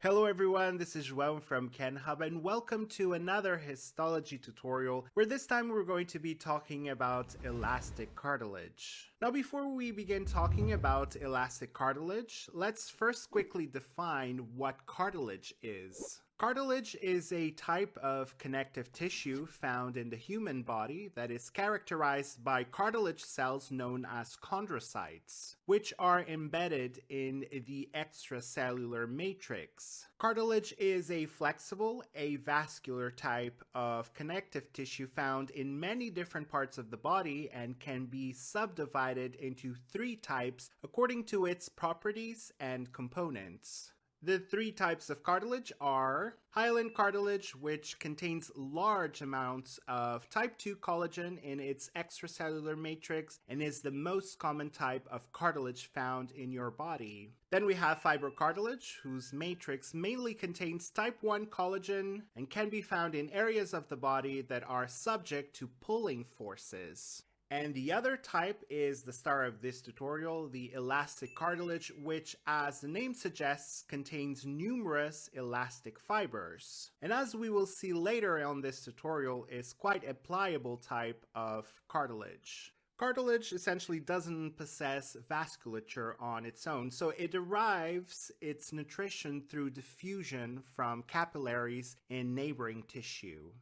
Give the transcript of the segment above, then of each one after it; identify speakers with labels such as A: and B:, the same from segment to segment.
A: Hello everyone, this is João from Kenhub and welcome to another histology tutorial where this time we're going to be talking about elastic cartilage. Now before we begin talking about elastic cartilage, let's first quickly define what cartilage is. Cartilage is a type of connective tissue found in the human body that is characterized by cartilage cells known as chondrocytes, which are embedded in the extracellular matrix. Cartilage is a flexible, avascular type of connective tissue found in many different parts of the body and can be subdivided into three types according to its properties and components. The three types of cartilage are hyaline cartilage, which contains large amounts of type 2 collagen in its extracellular matrix and is the most common type of cartilage found in your body. Then we have fibrocartilage, whose matrix mainly contains type 1 collagen and can be found in areas of the body that are subject to pulling forces. And the other type is the star of this tutorial, the elastic cartilage, which, as the name suggests, contains numerous elastic fibers. And as we will see later on this tutorial, is quite a pliable type of cartilage. Cartilage essentially doesn't possess vasculature on its own, so it derives its nutrition through diffusion from capillaries in neighboring tissue.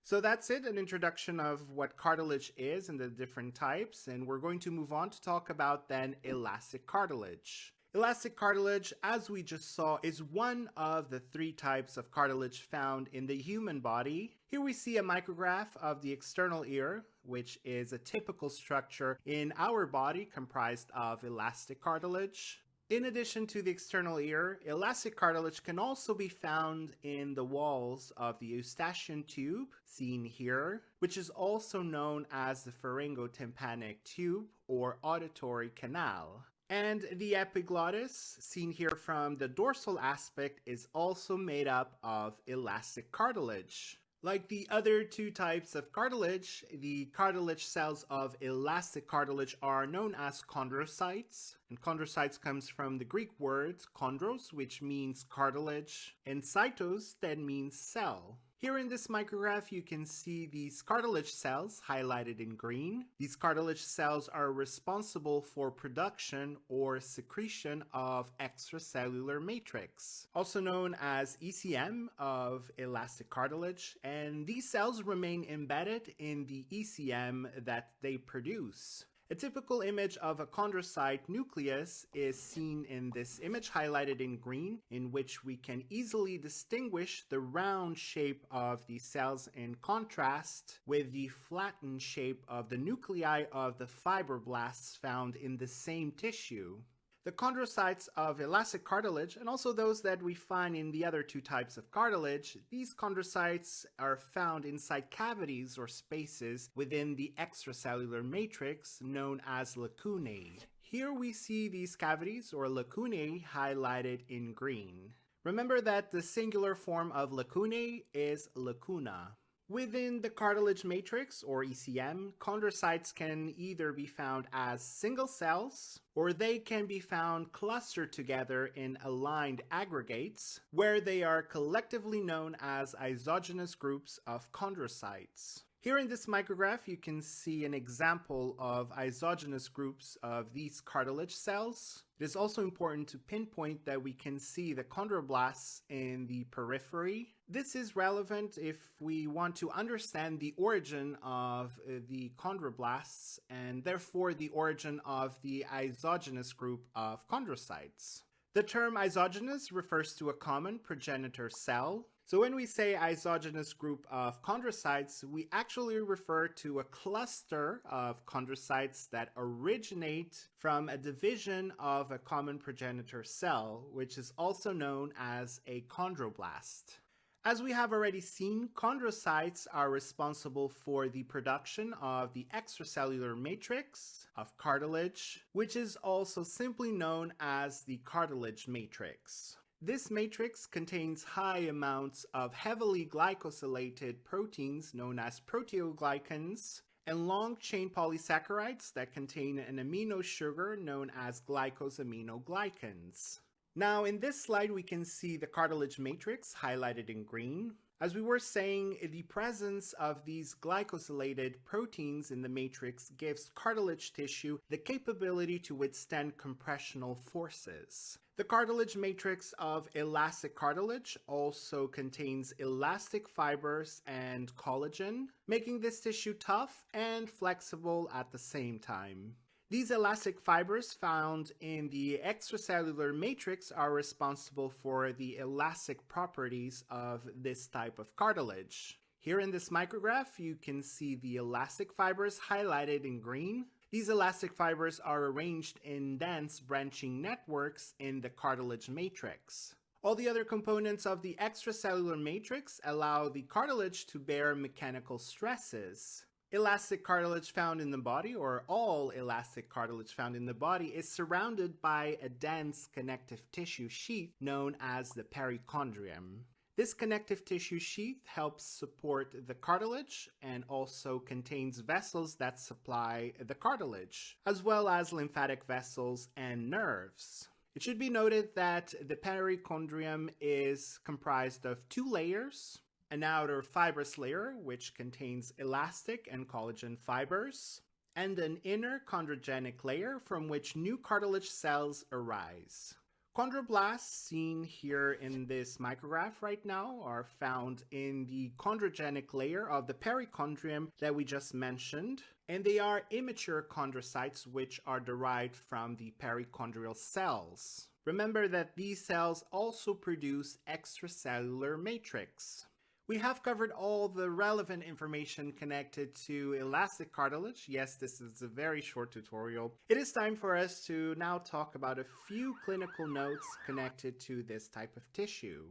A: So that's it, an introduction of what cartilage is and the different types, and we're going to move on to talk about then elastic cartilage. Elastic cartilage, as we just saw, is one of the three types of cartilage found in the human body. Here we see a micrograph of the external ear, which is a typical structure in our body comprised of elastic cartilage. In addition to the external ear, elastic cartilage can also be found in the walls of the eustachian tube, seen here, which is also known as the pharyngotympanic tube or auditory canal. And the epiglottis, seen here from the dorsal aspect, is also made up of elastic cartilage. Like the other two types of cartilage, the cartilage cells of elastic cartilage are known as chondrocytes. And chondrocytes comes from the Greek word chondros, which means cartilage, and cytos that means cell. Here in this micrograph, you can see these cartilage cells highlighted in green. These cartilage cells are responsible for production or secretion of extracellular matrix, also known as ECM of elastic cartilage, and these cells remain embedded in the ECM that they produce. A typical image of a chondrocyte nucleus is seen in this image highlighted in green, in which we can easily distinguish the round shape of the cells in contrast with the flattened shape of the nuclei of the fibroblasts found in the same tissue. The chondrocytes of elastic cartilage, and also those that we find in the other two types of cartilage, these chondrocytes are found inside cavities or spaces within the extracellular matrix known as lacunae. Here we see these cavities or lacunae highlighted in green. Remember that the singular form of lacunae is lacuna. Within the cartilage matrix, or ECM, chondrocytes can either be found as single cells, or they can be found clustered together in aligned aggregates, where they are collectively known as isogenous groups of chondrocytes. Here in this micrograph, you can see an example of isogenous groups of these cartilage cells. It is also important to pinpoint that we can see the chondroblasts in the periphery. This is relevant if we want to understand the origin of the chondroblasts and therefore the origin of the isogenous group of chondrocytes. The term isogenous refers to a common progenitor cell. So when we say isogenous group of chondrocytes, we actually refer to a cluster of chondrocytes that originate from a division of a common progenitor cell, which is also known as a chondroblast. As we have already seen, chondrocytes are responsible for the production of the extracellular matrix of cartilage, which is also simply known as the cartilage matrix. This matrix contains high amounts of heavily glycosylated proteins known as proteoglycans and long-chain polysaccharides that contain an amino sugar known as glycosaminoglycans. Now in this slide we can see the cartilage matrix highlighted in green. As we were saying, the presence of these glycosylated proteins in the matrix gives cartilage tissue the capability to withstand compressional forces. The cartilage matrix of elastic cartilage also contains elastic fibers and collagen, making this tissue tough and flexible at the same time. These elastic fibers found in the extracellular matrix are responsible for the elastic properties of this type of cartilage. Here in this micrograph, you can see the elastic fibers highlighted in green. These elastic fibers are arranged in dense branching networks in the cartilage matrix. All the other components of the extracellular matrix allow the cartilage to bear mechanical stresses. Elastic cartilage found in the body, or all elastic cartilage found in the body, is surrounded by a dense connective tissue sheath known as the perichondrium. This connective tissue sheath helps support the cartilage and also contains vessels that supply the cartilage, as well as lymphatic vessels and nerves. It should be noted that the perichondrium is comprised of two layers: an outer fibrous layer, which contains elastic and collagen fibers, and an inner chondrogenic layer from which new cartilage cells arise. Chondroblasts, seen here in this micrograph right now, are found in the chondrogenic layer of the perichondrium that we just mentioned, and they are immature chondrocytes which are derived from the perichondrial cells. Remember that these cells also produce extracellular matrix. We have covered all the relevant information connected to elastic cartilage. Yes, this is a very short tutorial. It is time for us to now talk about a few clinical notes connected to this type of tissue.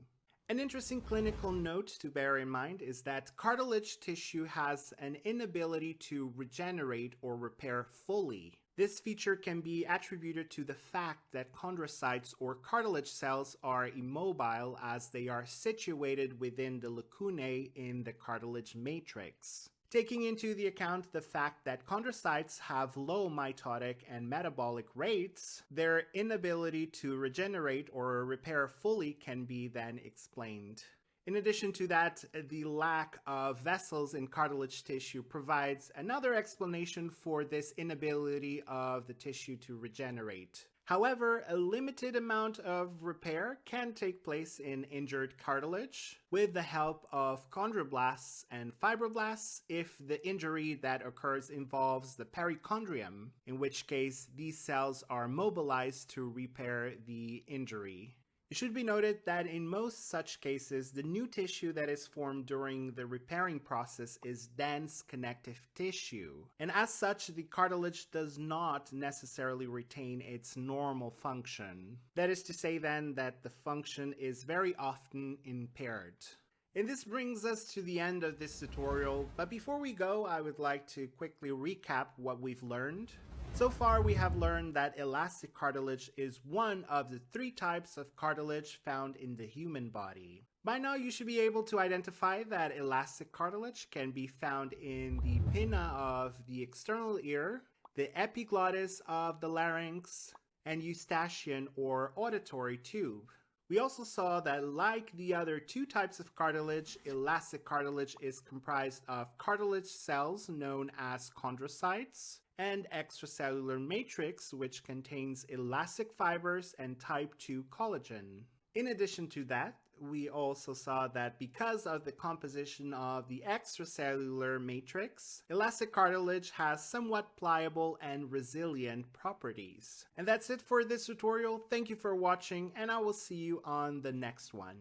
A: An interesting clinical note to bear in mind is that cartilage tissue has an inability to regenerate or repair fully. This feature can be attributed to the fact that chondrocytes or cartilage cells are immobile as they are situated within the lacunae in the cartilage matrix. Taking into the account the fact that chondrocytes have low mitotic and metabolic rates, their inability to regenerate or repair fully can be then explained. In addition to that, the lack of vessels in cartilage tissue provides another explanation for this inability of the tissue to regenerate. However, a limited amount of repair can take place in injured cartilage with the help of chondroblasts and fibroblasts if the injury that occurs involves the perichondrium, in which case these cells are mobilized to repair the injury. It should be noted that in most such cases, the new tissue that is formed during the repairing process is dense connective tissue, and as such, the cartilage does not necessarily retain its normal function. That is to say then that the function is very often impaired. And this brings us to the end of this tutorial, but before we go, I would like to quickly recap what we've learned. So far, we have learned that elastic cartilage is one of the three types of cartilage found in the human body. By now, you should be able to identify that elastic cartilage can be found in the pinna of the external ear, the epiglottis of the larynx, and eustachian or auditory tube. We also saw that, like the other two types of cartilage, elastic cartilage is comprised of cartilage cells known as chondrocytes, and extracellular matrix, which contains elastic fibers and type 2 collagen. In addition to that, we also saw that because of the composition of the extracellular matrix, elastic cartilage has somewhat pliable and resilient properties. And that's it for this tutorial. Thank you for watching, and I will see you on the next one.